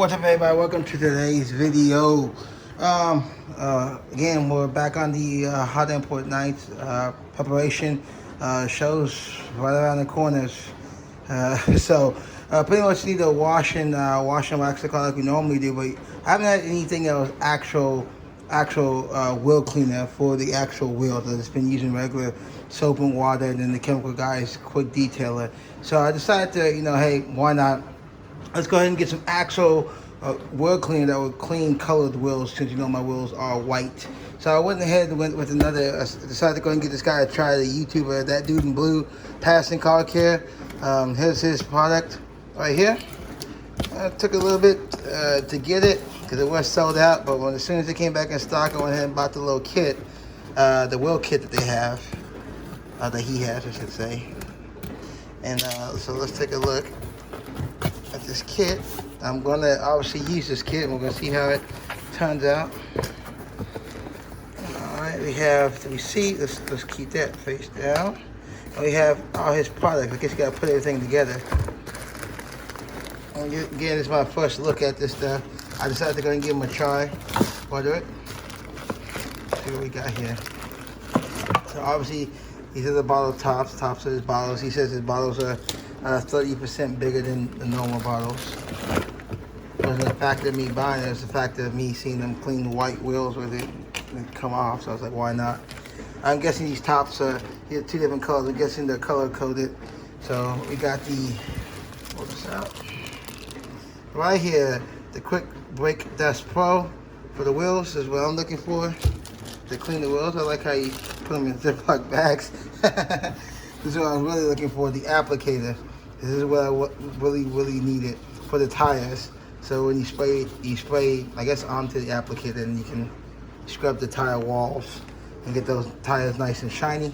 What's up, everybody? Welcome to today's video. Again, we're back on the hot import nights preparation. Shows right around the corners. Pretty much need to wash and wax the car like we normally do, but I haven't had anything else actual wheel cleaner for the actual wheels. I've just been using regular soap and water, and then the chemical guy's quick detailer. So I decided to, hey, why not? Let's go ahead and get some actual wheel cleaner that will clean colored wheels, since my wheels are white. So I went ahead and went with another, decided to go and get this guy to try the YouTuber, That Dude in Blue Patterson car care. Here's his product right here. It took a little bit to get it because it was sold out, but as soon as it came back in stock, I went ahead and bought the little kit, the wheel kit that they have, that he has, I should say. And so let's take a look at this kit. I'm going to obviously use this kit, and we're going to see how it turns out. Alright, we have the receipt. Let's keep that face down. And we have all his products. I guess you got to put everything together. And again, this is my first look at this stuff. I decided to go and give him a try. Order it. See what we got here. So obviously, these are the bottle tops of his bottles. He says his bottles are 30% bigger than the normal bottles. It wasn't the fact of me buying it, it was the fact of me seeing them clean the white wheels where they come off. So I was like, why not? I'm guessing these tops are here, two different colors. I'm guessing they're color coded. So we got the, pull this out. Right here, the Quick Break Dust Pro for the wheels is what I'm looking for to clean the wheels. I like how you put them in Ziploc bags. This is what I'm really looking for, the applicator. This is what I really needed for the tires. So when you spray, I guess, onto the applicator, and you can scrub the tire walls and get those tires nice and shiny.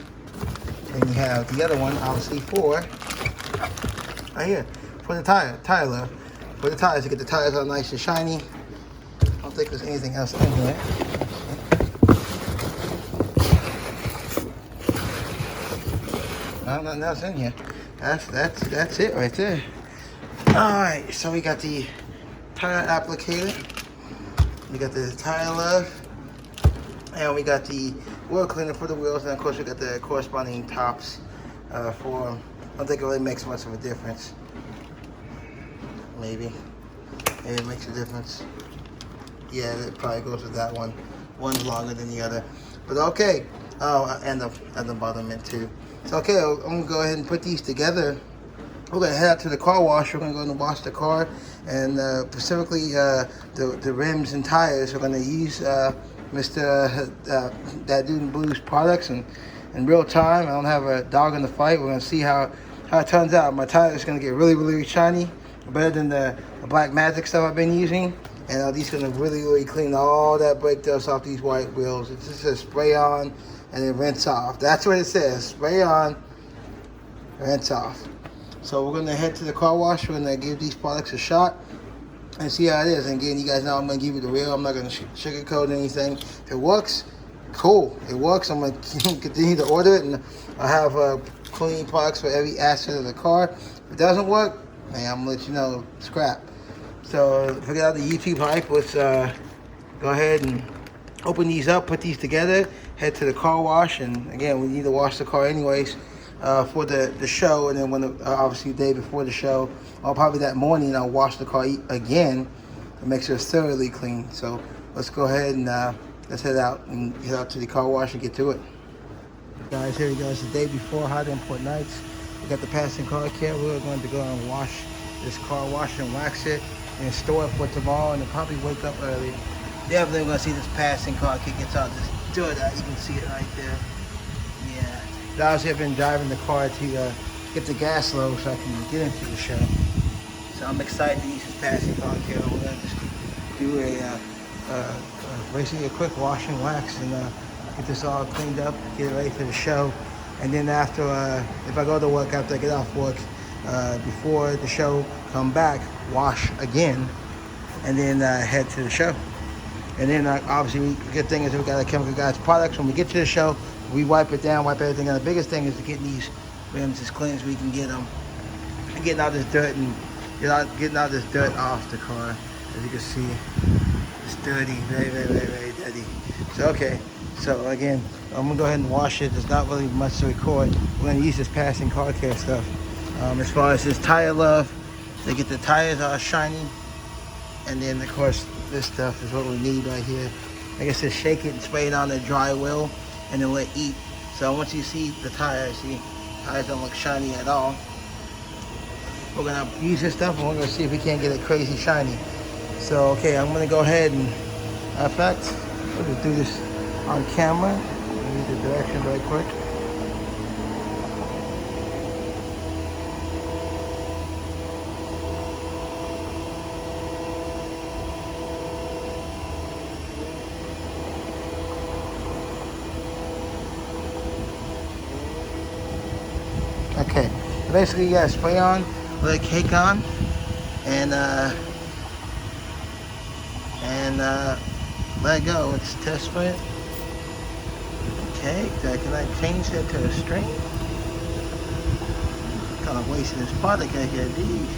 And you have the other one, obviously, for right here, for the tire left. For the tires, to get the tires all nice and shiny. I don't think there's anything else in here. No, nothing else in here. That's it right there. Alright, so we got the tire applicator. We got the tire love. And we got the wheel cleaner for the wheels. And of course we got the corresponding tops for them. I don't think it really makes much of a difference. Maybe it makes a difference. Yeah, it probably goes with that one. One's longer than the other. But okay. Oh, and the bottom end too. So okay, I'm gonna go ahead and put these together. We're gonna head out to the car wash. We're gonna go and wash the car, and specifically the rims and tires. We're gonna use Mr. That Dude in Blue's products in real time. I don't have a dog in the fight. We're gonna see how it turns out. My tire is gonna get really shiny, better than the Black Magic stuff I've been using. And these are gonna really clean all that brake dust off these white wheels. It's just a spray on and then rinse off. That's what it says. Spray on, rinse off. So we're gonna head to the car wash. We're gonna give these products a shot and see how it is. And again, you guys know I'm gonna give you the real. I'm not gonna sugarcoat anything. If it works, cool. It works. I'm gonna continue to order it, and I have cleaning products for every aspect of the car. If it doesn't work, man, I'm gonna let you know, scrap. So forget out the YouTube hype. Let's go ahead and open these up, put these together, head to the car wash. And again, we need to wash the car anyways for the show. And then when obviously the day before the show, or probably that morning, I'll wash the car again to make sure it's thoroughly clean. So let's go ahead and let's head out to the car wash and get to it. Guys, here we go. It's the day before hot import nights. We got the Patterson car care. We're going to go and wash this car, wash and wax it, and store it for tomorrow, and then probably wake up early. Definitely gonna see this Patterson car kit gets out this dirt out. You can see it right there. Yeah. Obviously I've been driving the car to get the gas low so I can get into the show. So I'm excited to use this Patterson car kit. We're gonna just do basically a quick wash and wax, and get this all cleaned up, get it ready for the show. And then after, if I go to work, after I get off work, before the show, come back, wash again, and then head to the show. And then obviously the good thing is we got a chemical guy's products. When we get to the show, we wipe it down, wipe everything out. The biggest thing is to get these rims as clean as we can get them, and getting all this dirt off the car. As you can see, it's dirty, very, very, very, very dirty. So okay, so again, I'm gonna go ahead and wash it. There's not really much to record. We're gonna use this passing car care stuff. As far as this tire love, they get the tires all shiny, and then of course this stuff is what we need right here. Like I said, shake it and spray it on the dry wheel, and then let it eat. So once you see the tires, see, tires don't look shiny at all. We're gonna use this stuff and we're gonna see if we can't get it crazy shiny. So okay, I'm gonna go ahead and, in fact, we'll just do this on camera. Read the direction very quick. Okay, so basically you gotta spray on, let it cake on, and let it go. Let's test spray it. Okay, can I change that to a string? Kind of wasting this product right here, dude.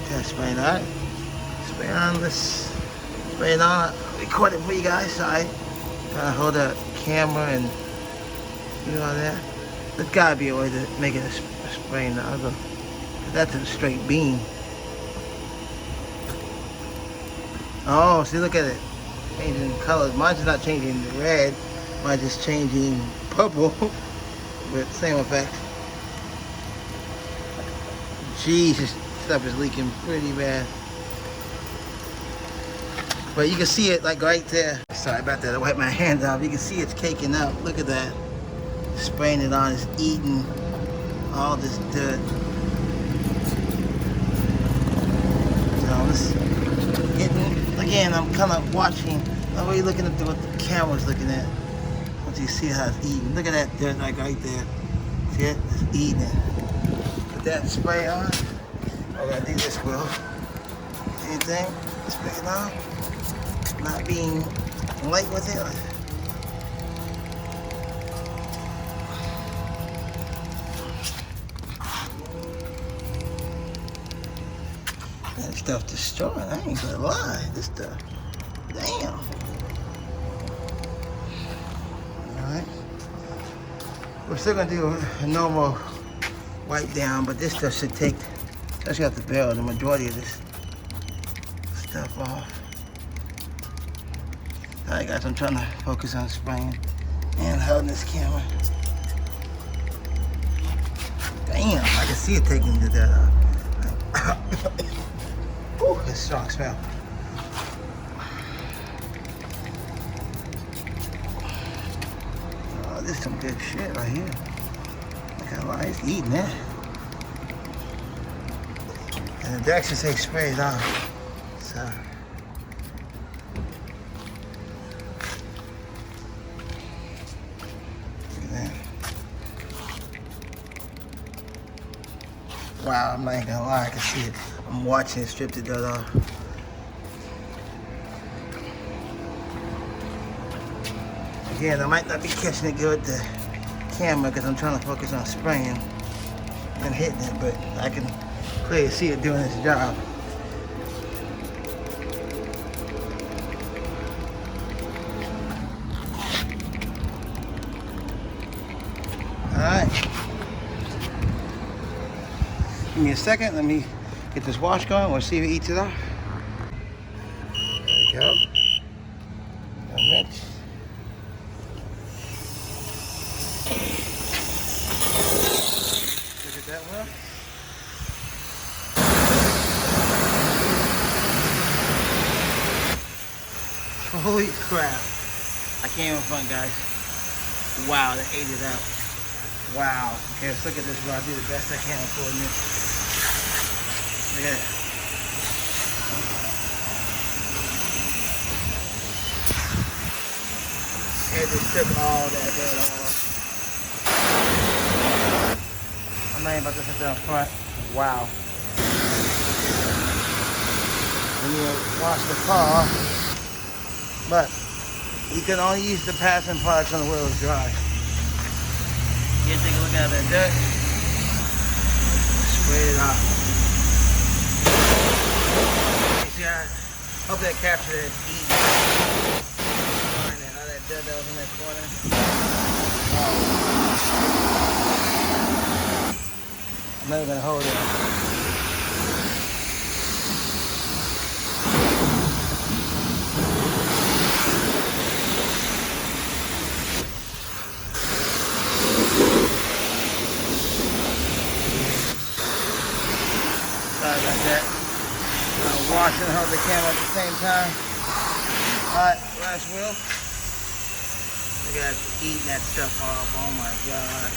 Test spray that. Spray on this. Spray it on. Record it for you guys. So I kind of hold the camera and do all that. There's gotta be a way to make it a spray in the other. That's a straight beam. Oh, see, look at it. Changing colors. Mine's not changing to red. Mine's just changing purple. But same effect. Jeez, this stuff is leaking pretty bad. But you can see it like right there. Sorry about that. I wiped my hands off. You can see it's caking up. Look at that. Spraying it on. It's eating all this dirt. So this getting. Again, I'm kind of watching. I'm really looking at what the camera's looking at. Once you see how it's eating. Look at that dirt like right there. See it? It's eating it. Put that spray on. I gotta do this wheel. Anything? Spray it on. Not being light with it. That stuff destroying. I ain't gonna lie. This stuff. Damn. Alright. We're still gonna do a normal wipe down, but this stuff should take, especially out the barrel, the majority of this stuff off. Alright guys, I'm trying to focus on spraying and holding this camera. Damn, I can see it taking the dirt off. Ooh, that's a strong smell. Oh, this is some good shit right here. Look how light it's eating that. And the directions say spray it on. So. Look at that. Wow, I'm not even gonna lie, I can see it. I'm watching it strip the dirt off. Again, I might not be catching it good with the camera because I'm trying to focus on spraying and hitting it, but I can clearly see it doing its job. Alright. Give me a second, let me get this wash going. We'll see if it eats it off. There we go. Mix. Look at that one. Holy crap. I can't even front, guys. Wow, they ate it up. Wow. Okay, let's look at this. I'll do the best I can recording it. Look at it. It just took all that dirt off. I'm not even about to put that up front. Wow. When you wash the car, but you can only use the passing products when the wheel is dry. You take a look at that dirt. Spray it off. Hope that captured it. Eat. All that dead that was in that corner. I'm never gonna hold it. Sorry about that. Washing and hold the camera at the same time. Alright, last wheel. Look at that, eating that stuff off. Oh my god.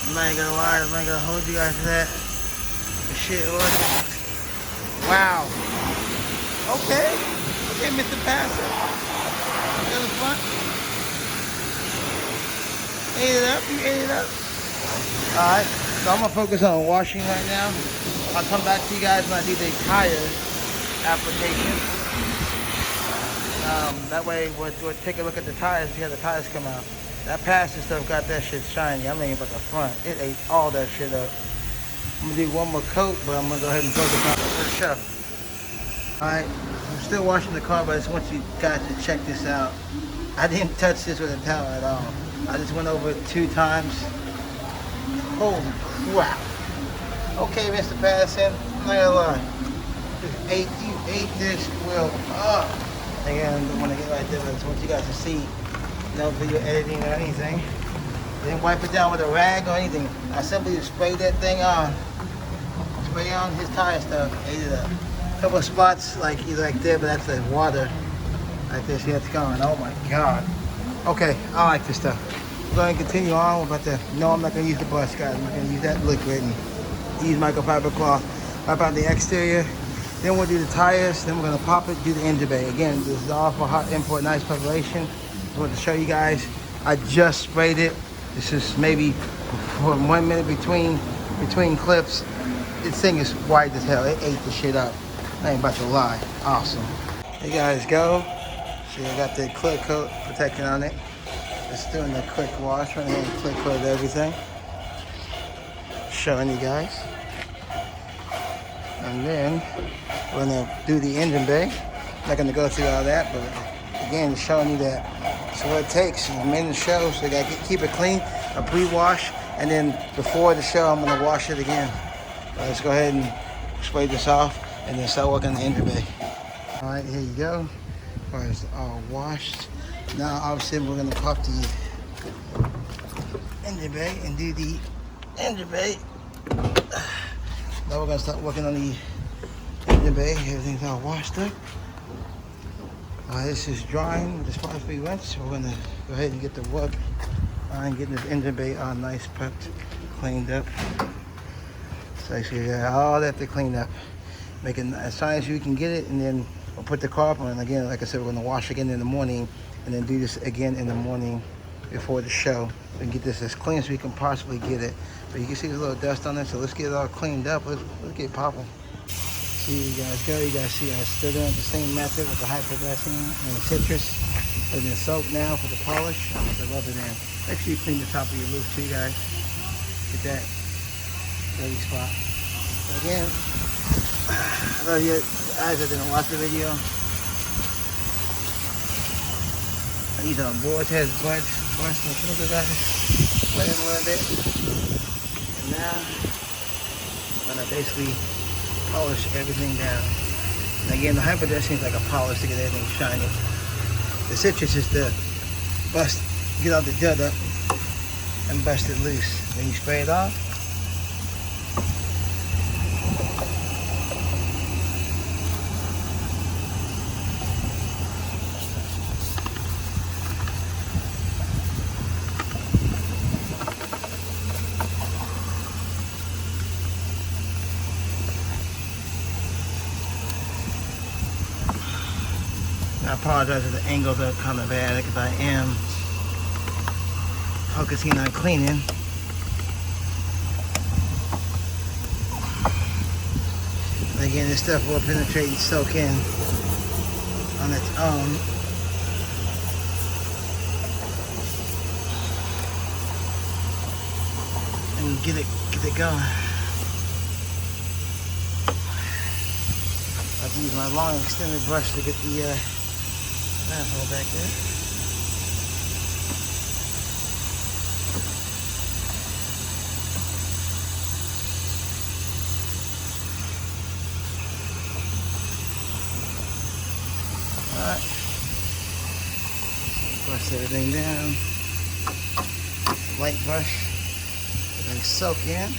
I'm not gonna lie, I'm not gonna hold you guys to that. The shit was. Wow. Okay. Okay, Mr. Passer. That was fun. Ate it up, you ate it up. Alright, so I'm gonna focus on washing right now. I'll come back to you guys when I do the tire application. That way we'll take a look at the tires, see how the tires come out. That passenger stuff got that shit shiny. I mean, but the front, it ate all that shit up. I'm gonna do one more coat, but I'm gonna go ahead and focus on the first show. Alright, I'm still washing the car, but I just want you guys to check this out. I didn't touch this with a towel at all. I just went over it 2 times. Holy crap. Okay, Mr. Patterson, I'm not gonna lie. You ate this wheel up. Again, I don't want to get right there, but I just want you guys to see. No video editing or anything. Didn't wipe it down with a rag or anything. I simply just sprayed that thing on. Spray on his tire stuff, ate it up. A couple of spots like either like there, but that's the water. Like this, yeah, it's gone. Oh my god. Okay, I like this stuff. We're going to continue on. We're about to, no, I'm not going to use the brush, guys. I'm going to use that liquid and use microfiber cloth. Wipe out the exterior. Then we'll do the tires. Then we're going to pop it, do the engine bay. Again, this is all for hot import, nice preparation. I want to show you guys. I just sprayed it. This is maybe for 1 minute between clips. This thing is white as hell. It ate the shit up. I ain't about to lie. Awesome. There you guys go. See, I got the clear coat protection on it. Just doing the quick wash right here, clear coat everything. Showing you guys. And then we're gonna do the engine bay. Not gonna go through all that, but again, showing you that it's what it takes. I'm in the show, so I gotta keep it clean, a pre-wash, and then before the show, I'm gonna wash it again. Let's go ahead and spray this off, and then start working on the engine bay. All right, here you go. It's all washed. Now, obviously, we're gonna pop the engine bay and do the engine bay. Now we're gonna start working on the engine bay. Everything's all washed up. This is drying with the spark-free rinse. So we're gonna go ahead and get to work on getting this engine bay all nice, prepped, cleaned up. So actually, all that to clean up, make it as fine as you can get it, and then we'll put the car on. And again, like I said, we're gonna wash again in the morning, and then do this again in the morning before the show. And get this as clean as we can possibly get it. But you can see there's a little dust on it, so let's get it all cleaned up. Let's get popping. See you guys go. You guys see I still doing the same method with the hypoglycine and the citrus. And then soap now for the polish. I'm going to rub it in. Make sure you clean the top of your roof too, guys. Get that dirty spot. So again, I love you guys that didn't watch the video. These are boar's heads, buds, and chemical guys. Wet it a little bit. And now, I'm gonna basically polish everything down. And again, the hyperdressing is like a polish to get everything shiny. The citrus is to bust, get all the dirt up and bust it loose. Then you spray it off. I apologize if the angles are kind of bad because I am focusing on cleaning. And again, this stuff will penetrate and soak in on its own. And get it going. use my long extended brush to get the manhole back there. Alright. Brush everything down. Light brush. Everything soak in.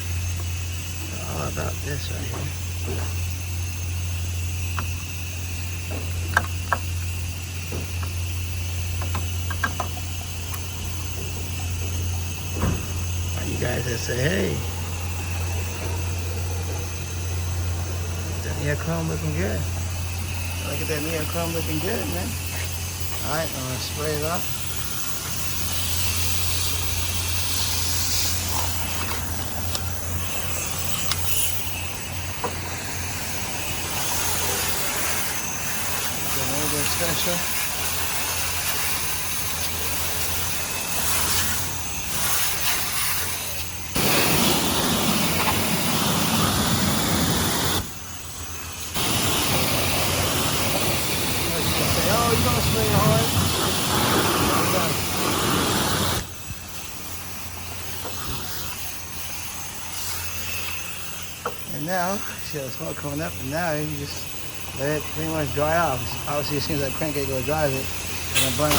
All about this right here. You guys that say, hey, that neochrome looking good. Look at that neochrome looking good, man. Alright, I'm gonna spray it up. Get a little bit special. Oh, you don't spray it hard. And now, see how the smoke coming up, and now you just let it pretty much dry off. Obviously, as soon as that crankcase go drive it, it's gonna burn up.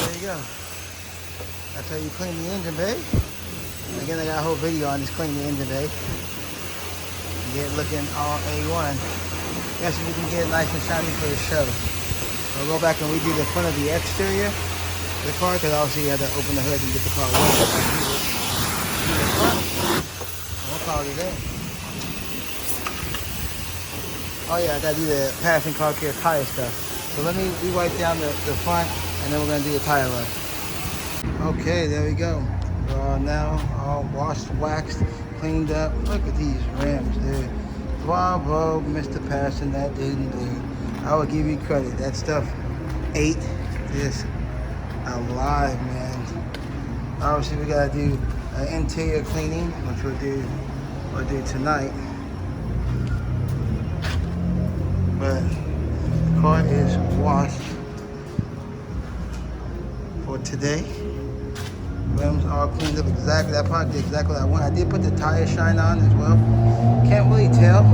There you go. That's how you clean the engine bay. Again, I got a whole video on this cleaning the engine bay. Get it looking all A1. Yes, we can get it nice and shiny for the show. We'll go back and redo the front of the exterior of the car, because obviously you have to open the hood and get the car wet. We'll call it there. Oh yeah, I gotta do the passing car care tire stuff. So let me wipe down the front, and then we're gonna do the tire run. Okay, there we go. Now all washed, waxed, cleaned up. Look at these rims, dude. Bravo, Mr. Patterson, that didn't bleed. I will give you credit. That stuff ate this alive, man. Obviously, we gotta do interior cleaning, which we'll do tonight. But the car is washed for today. Rims all cleaned up exactly. That probably did exactly what I want. I did put the tire shine on as well. Can't really tell.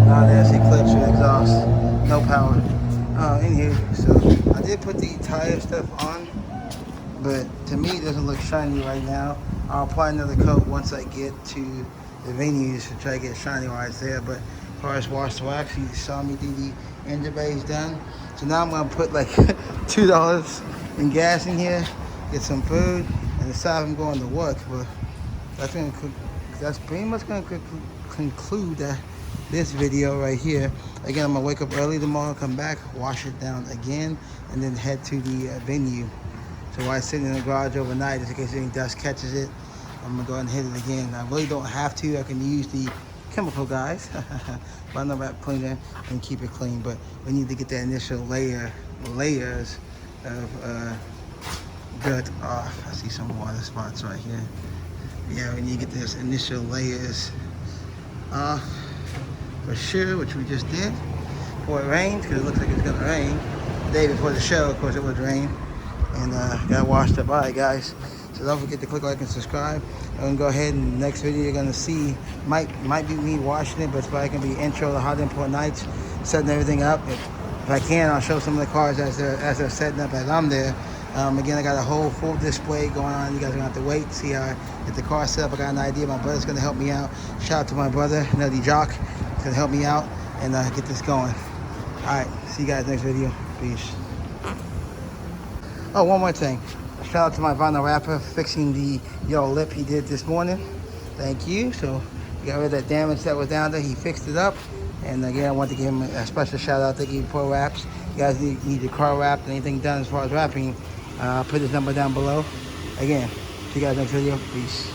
Oh, there's the Eclipse with exhaust. No power. In here. So I did put the tire stuff on, but to me it doesn't look shiny right now. I'll apply another coat once I get to the venues to try to get shiny while it's there. But as far as wash to wax, you saw me do the engine bays done. So now I'm gonna put like $2 in gas in here. Get some food and decide if I'm going to work. But that's pretty much going to conclude this video right here. Again, I'm going to wake up early tomorrow, come back, wash it down again, and then head to the venue. So while I sit in the garage overnight, just in case any dust catches it, I'm going to go ahead and hit it again. I really don't have to. I can use the chemical guys, but I'm not cleaner and keep it clean. But we need to get that initial layers of gut off. I see some water spots right here. Yeah, we need to get this initial layers off for sure, which we just did before it rained, because it looks like it's gonna rain. The day before the show, of course, it would rain, and got washed up. All right, guys. So don't forget to click like and subscribe. I'm gonna go ahead, and the next video you're gonna see might be me washing it, but it's probably gonna be intro to Hot Import Nights, setting everything up. If I can, I'll show some of the cars as they're setting up as I'm there. Again, I got a whole full display going on. You guys are gonna have to wait, see how I get the car set up. I got an idea. My brother's gonna help me out. Shout out to my brother, Nutty Jock. He's gonna help me out and get this going. All right, see you guys next video. Peace. Oh, one more thing. Shout out to my vinyl wrapper fixing the yellow lip he did this morning. Thank you. So we got rid of that damage that was down there. He fixed it up. And again, I want to give him a special shout out. Thank you for wraps. You guys need your car wrapped, anything done as far as wrapping, I'll put his number down below. Again, see you guys next video. Peace.